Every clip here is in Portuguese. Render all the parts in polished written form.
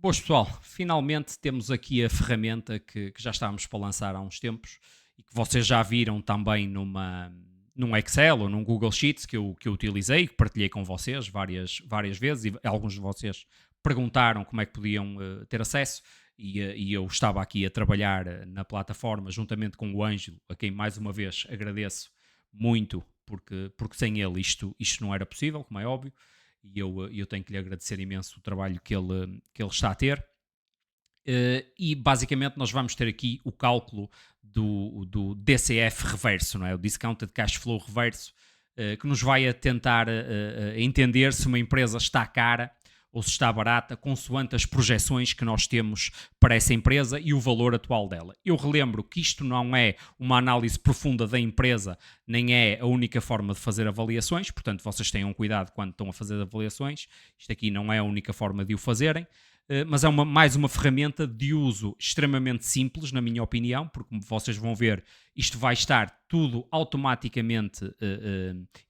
Boas pessoal, finalmente temos aqui a ferramenta que já estávamos para lançar há uns tempos e que vocês já viram também num Excel ou num Google Sheets que eu utilizei, que partilhei com vocês várias vezes e alguns de vocês perguntaram como é que podiam ter acesso e eu estava aqui a trabalhar na plataforma juntamente com o Ângelo, a quem mais uma vez agradeço muito porque sem ele isto não era possível, como é óbvio e eu tenho que lhe agradecer imenso o trabalho que ele está a ter. E basicamente nós vamos ter aqui o cálculo do DCF reverso, não é? O Discounted Cash Flow reverso, que nos vai a tentar entender se uma empresa está cara ou se está barata, consoante as projeções que nós temos para essa empresa e o valor atual dela. Eu relembro que isto não é uma análise profunda da empresa, nem é a única forma de fazer avaliações, portanto vocês tenham cuidado quando estão a fazer avaliações, isto aqui não é a única forma de o fazerem. Mas é mais uma ferramenta de uso extremamente simples, na minha opinião, porque como vocês vão ver, isto vai estar tudo automaticamente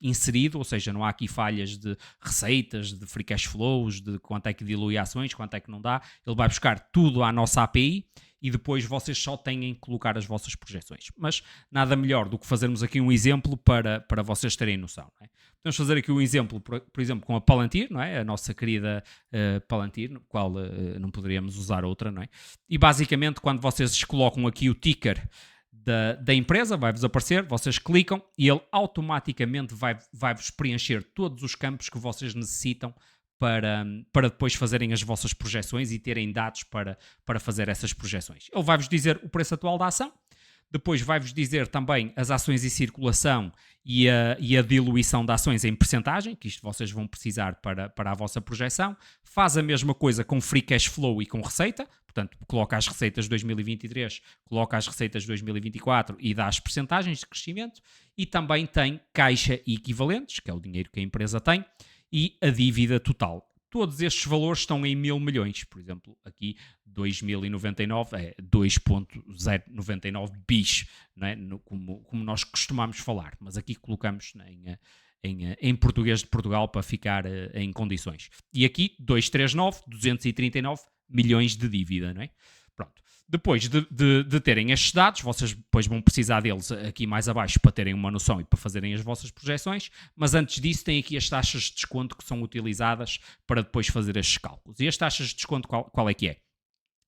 inserido, ou seja, não há aqui falhas de receitas, de free cash flows, de quanto é que dilui ações, quanto é que não dá. Ele vai buscar tudo à nossa API e depois vocês só têm que colocar as vossas projeções. Mas nada melhor do que fazermos aqui um exemplo para vocês terem noção. Não é? Podemos fazer aqui um exemplo, por exemplo, com a Palantir, não é? A nossa querida Palantir, no qual não poderíamos usar outra, não é? E basicamente, quando vocês colocam aqui o ticker da empresa, vai-vos aparecer, vocês clicam e ele automaticamente vai-vos preencher todos os campos que vocês necessitam para depois fazerem as vossas projeções e terem dados para fazer essas projeções. Ele vai-vos dizer o preço atual da ação, depois vai-vos dizer também as ações em circulação e a diluição de ações em percentagem, que isto vocês vão precisar para a vossa projeção. Faz a mesma coisa com free cash flow e com receita, portanto, coloca as receitas de 2023, coloca as receitas de 2024 e dá as percentagens de crescimento. E também tem caixa e equivalentes, que é o dinheiro que a empresa tem, e a dívida total. Todos estes valores estão em 1.000 milhões. Por exemplo, aqui 2099 é 2.099 bis, não é? Como nós costumamos falar. Mas aqui colocamos em português de Portugal para ficar em condições. E aqui 239 milhões de dívida, não é? Pronto. Depois de terem estes dados, vocês depois vão precisar deles aqui mais abaixo para terem uma noção e para fazerem as vossas projeções, mas antes disso tem aqui as taxas de desconto que são utilizadas para depois fazer estes cálculos. E as taxas de desconto qual é que é?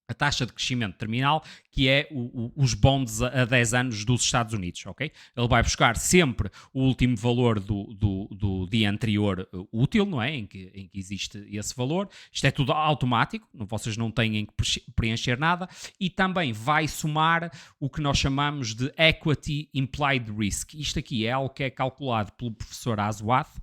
A taxa de crescimento terminal, que é os bonds a 10 anos dos Estados Unidos, ok? Ele vai buscar sempre o último valor do dia anterior útil, não é? Em que existe esse valor. Isto é tudo automático, vocês não têm que preencher nada. E também vai somar o que nós chamamos de Equity Implied Risk. Isto aqui é algo que é calculado pelo professor Aswath.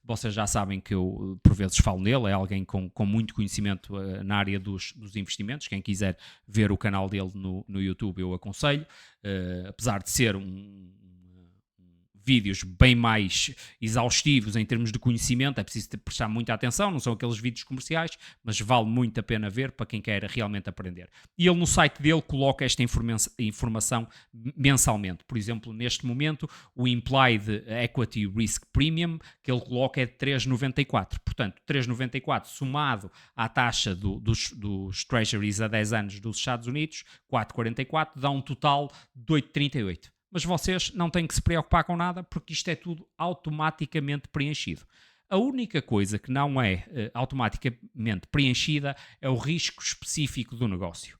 Vocês já sabem que eu, por vezes, falo nele, é alguém com muito conhecimento na área dos investimentos. Quem quiser ver o canal dele no YouTube, eu aconselho. Apesar de ser vídeos bem mais exaustivos em termos de conhecimento, é preciso prestar muita atenção, não são aqueles vídeos comerciais, mas vale muito a pena ver para quem quer realmente aprender. E ele no site dele coloca esta informação mensalmente. Por exemplo, neste momento, o Implied Equity Risk Premium que ele coloca é de 3,94. Portanto, 3,94 somado à taxa dos Treasuries a 10 anos dos Estados Unidos, 4,44, dá um total de 8,38. Mas vocês não têm que se preocupar com nada porque isto é tudo automaticamente preenchido. A única coisa que não é automaticamente preenchida é o risco específico do negócio.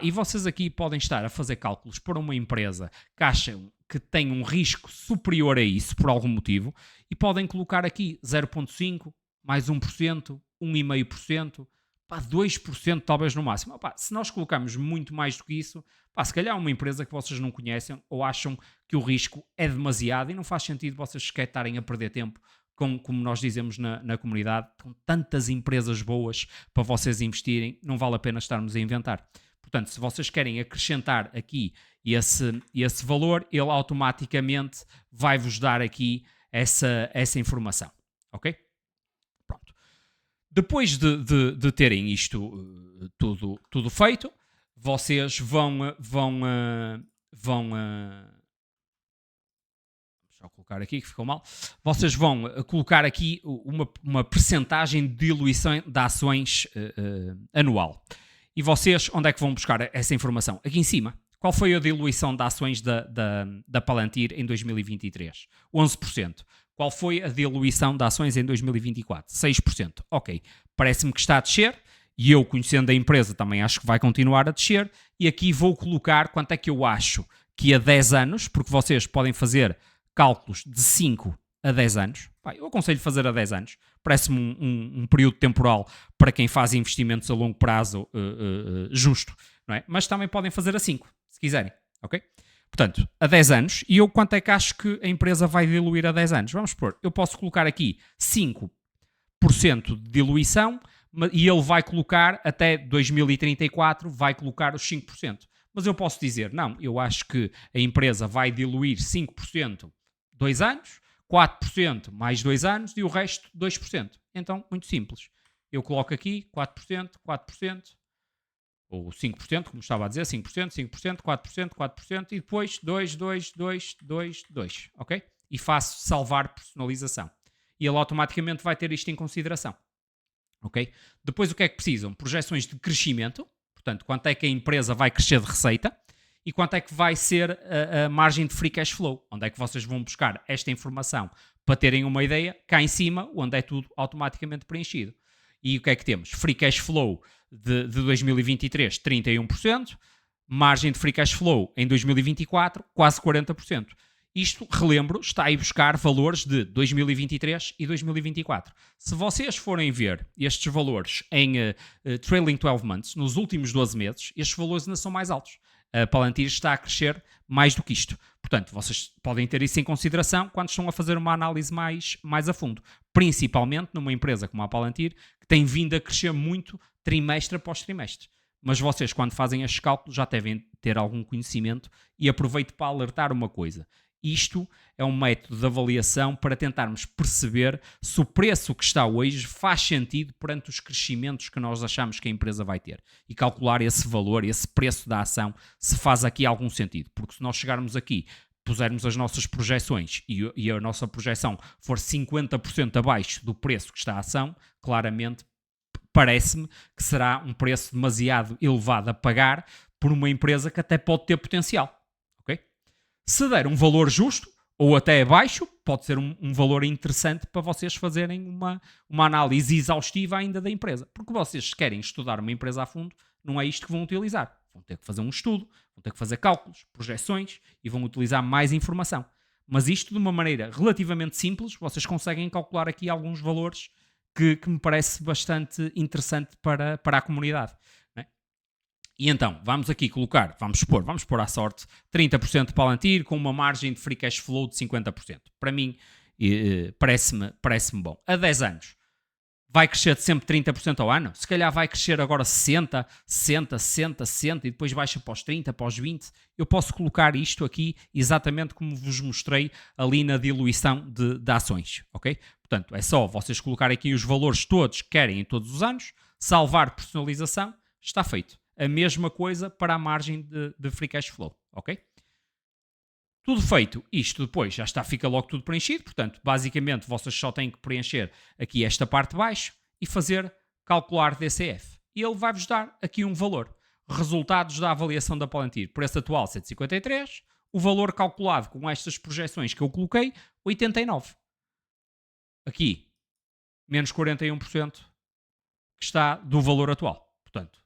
E vocês aqui podem estar a fazer cálculos para uma empresa que acham que tem um risco superior a isso por algum motivo e podem colocar aqui 0,5%, mais 1%, 1,5%, 2% talvez no máximo. Se nós colocarmos muito mais do que isso, se calhar é uma empresa que vocês não conhecem ou acham que o risco é demasiado e não faz sentido vocês sequer estarem a perder tempo como nós dizemos na comunidade, com tantas empresas boas para vocês investirem, não vale a pena estarmos a inventar. Portanto, se vocês querem acrescentar aqui esse valor, ele automaticamente vai-vos dar aqui essa informação. Ok? Pronto. Depois de terem isto tudo feito, vocês vamos só colocar aqui que ficou mal. Vocês vão colocar aqui uma percentagem de diluição de ações anual. E vocês, onde é que vão buscar essa informação? Aqui em cima. Qual foi a diluição de ações da Palantir em 2023? 11%. Qual foi a diluição de ações em 2024? 6%. Ok, parece-me que está a descer e eu, conhecendo a empresa, também acho que vai continuar a descer. E aqui vou colocar quanto é que eu acho que a 10 anos, porque vocês podem fazer cálculos de 5 a 10 anos. Pá, eu aconselho fazer a 10 anos. Parece-me um período temporal para quem faz investimentos a longo prazo justo, não é? Mas também podem fazer a 5, se quiserem, ok? Portanto, a 10 anos. E eu quanto é que acho que a empresa vai diluir a 10 anos? Vamos supor, eu posso colocar aqui 5% de diluição e ele vai colocar até 2034, vai colocar os 5%. Mas eu posso dizer, não, eu acho que a empresa vai diluir 5% 2 anos, 4% mais 2 anos e o resto 2%. Então, muito simples. Eu coloco aqui 4%, 4%, ou 5%, como estava a dizer, 5%, 5%, 4%, 4% e depois 2, 2, 2, 2, 2, ok? E faço salvar personalização. E ele automaticamente vai ter isto em consideração, ok? Depois o que é que precisam? Projeções de crescimento, portanto, quanto é que a empresa vai crescer de receita e quanto é que vai ser a margem de free cash flow, onde é que vocês vão buscar esta informação para terem uma ideia, cá em cima, onde é tudo automaticamente preenchido. E o que é que temos? Free cash flow de 2023, 31%, margem de free cash flow em 2024, quase 40%. Isto, relembro, está a ir buscar valores de 2023 e 2024. Se vocês forem ver estes valores em trailing 12 months, nos últimos 12 meses, estes valores ainda são mais altos. A Palantir está a crescer mais do que isto. Portanto, vocês podem ter isso em consideração quando estão a fazer uma análise mais a fundo. Principalmente numa empresa como a Palantir, que tem vindo a crescer muito trimestre após trimestre. Mas vocês, quando fazem estes cálculos, já devem ter algum conhecimento e aproveito para alertar uma coisa. Isto é um método de avaliação para tentarmos perceber se o preço que está hoje faz sentido perante os crescimentos que nós achamos que a empresa vai ter. E calcular esse valor, esse preço da ação, se faz aqui algum sentido. Porque se nós chegarmos aqui, pusermos as nossas projeções e a nossa projeção for 50% abaixo do preço que está a ação, claramente parece-me que será um preço demasiado elevado a pagar por uma empresa que até pode ter potencial. Se der um valor justo, ou até abaixo, pode ser um valor interessante para vocês fazerem uma análise exaustiva ainda da empresa. Porque vocês, se querem estudar uma empresa a fundo, não é isto que vão utilizar. Vão ter que fazer um estudo, vão ter que fazer cálculos, projeções e vão utilizar mais informação. Mas isto, de uma maneira relativamente simples, vocês conseguem calcular aqui alguns valores que me parece bastante interessante para a comunidade. E então, vamos aqui colocar, vamos pôr à sorte, 30% de Palantir com uma margem de free cash flow de 50%. Para mim, parece-me bom. A 10 anos, vai crescer de sempre 30% ao ano? Se calhar vai crescer agora 60, 60, 60, 60 e depois baixa para os 30, para os 20. Eu posso colocar isto aqui exatamente como vos mostrei ali na diluição de ações, ok? Portanto, é só vocês colocarem aqui os valores todos que querem em todos os anos, salvar personalização, está feito. A mesma coisa para a margem de free cash flow, ok? Tudo feito, isto depois já está, fica logo tudo preenchido, portanto, basicamente vocês só têm que preencher aqui esta parte de baixo e fazer calcular DCF. E ele vai-vos dar aqui um valor. Resultados da avaliação da Palantir. Preço atual 153, o valor calculado com estas projeções que eu coloquei, 89. Aqui, menos 41% que está do valor atual. Portanto,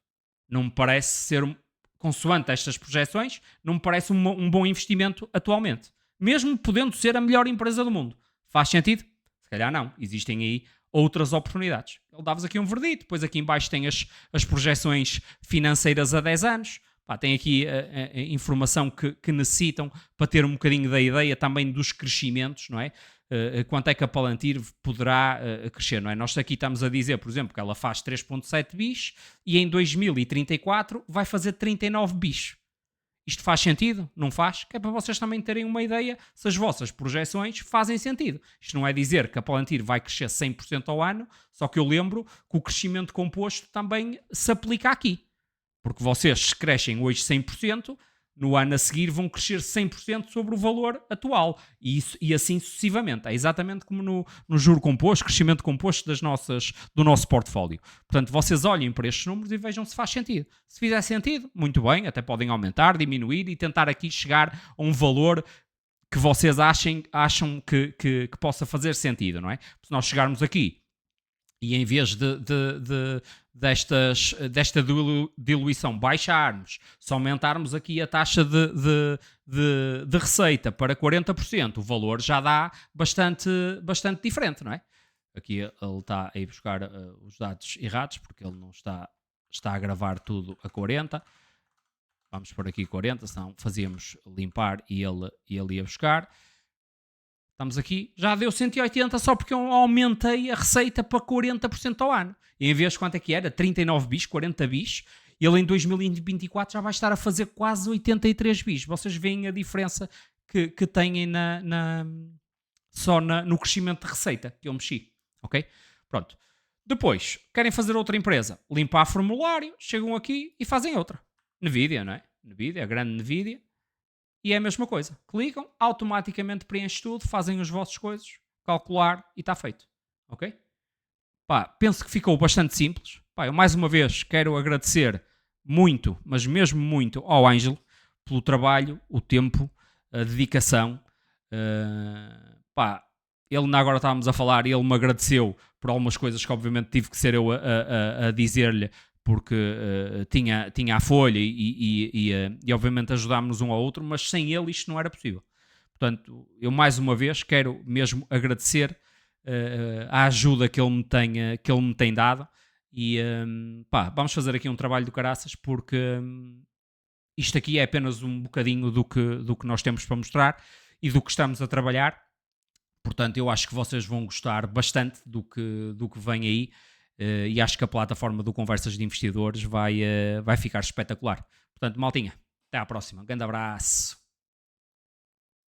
não me parece ser, consoante estas projeções, não me parece um bom investimento atualmente. Mesmo podendo ser a melhor empresa do mundo. Faz sentido? Se calhar não. Existem aí outras oportunidades. Ele dá-vos aqui um verdito. Depois aqui em baixo tem as projeções financeiras a 10 anos. Tem aqui a informação que necessitam para ter um bocadinho da ideia também dos crescimentos, não é? Quanto é que a Palantir poderá crescer, não é? Nós aqui estamos a dizer, por exemplo, que ela faz 3.7 bis e em 2034 vai fazer 39 bis. Isto faz sentido? Não faz? Que é para vocês também terem uma ideia se as vossas projeções fazem sentido. Isto não é dizer que a Palantir vai crescer 100% ao ano, só que eu lembro que o crescimento composto também se aplica aqui. Porque vocês, se crescem hoje 100%, no ano a seguir vão crescer 100% sobre o valor atual e assim sucessivamente. É exatamente como no juro composto, crescimento composto do nosso portfólio. Portanto, vocês olhem para estes números e vejam se faz sentido. Se fizer sentido, muito bem, até podem aumentar, diminuir e tentar aqui chegar a um valor que vocês acham que possa fazer sentido, não é? Se nós chegarmos aqui e em vez desta diluição baixarmos, se aumentarmos aqui a taxa de receita para 40%, o valor já dá bastante diferente, não é? Aqui ele está a ir buscar os dados errados, porque ele não está a gravar tudo a 40%. Vamos por aqui 40, senão fazíamos limpar e ele ia buscar. Estamos aqui, já deu 180 só porque eu aumentei a receita para 40% ao ano. E em vez de quanto é que era? 39 bis, 40 bis. Ele em 2024 já vai estar a fazer quase 83 bis. Vocês veem a diferença que têm no crescimento de receita que eu mexi. Ok? Pronto. Depois, querem fazer outra empresa? Limpar formulário, chegam aqui e fazem outra. Nvidia, não é? Nvidia, a grande Nvidia. E é a mesma coisa. Clicam, automaticamente preenche tudo, fazem as vossas coisas, calcular e está feito. Ok? Pá, penso que ficou bastante simples. Pá, eu mais uma vez quero agradecer muito, mas mesmo muito, ao Ângelo pelo trabalho, o tempo, a dedicação. Pá, ele agora estávamos a falar e ele me agradeceu por algumas coisas que obviamente tive que ser eu a dizer-lhe, porque tinha a folha e obviamente ajudámos-nos um ao outro, mas sem ele isto não era possível. Portanto, eu mais uma vez quero mesmo agradecer a ajuda que ele me tem dado e pá, vamos fazer aqui um trabalho do caraças, porque isto aqui é apenas um bocadinho do que nós temos para mostrar e do que estamos a trabalhar. Portanto, eu acho que vocês vão gostar bastante do que vem aí. E acho que a plataforma do Conversas de Investidores vai ficar espetacular. Portanto, maltinha, até à próxima. Grande abraço.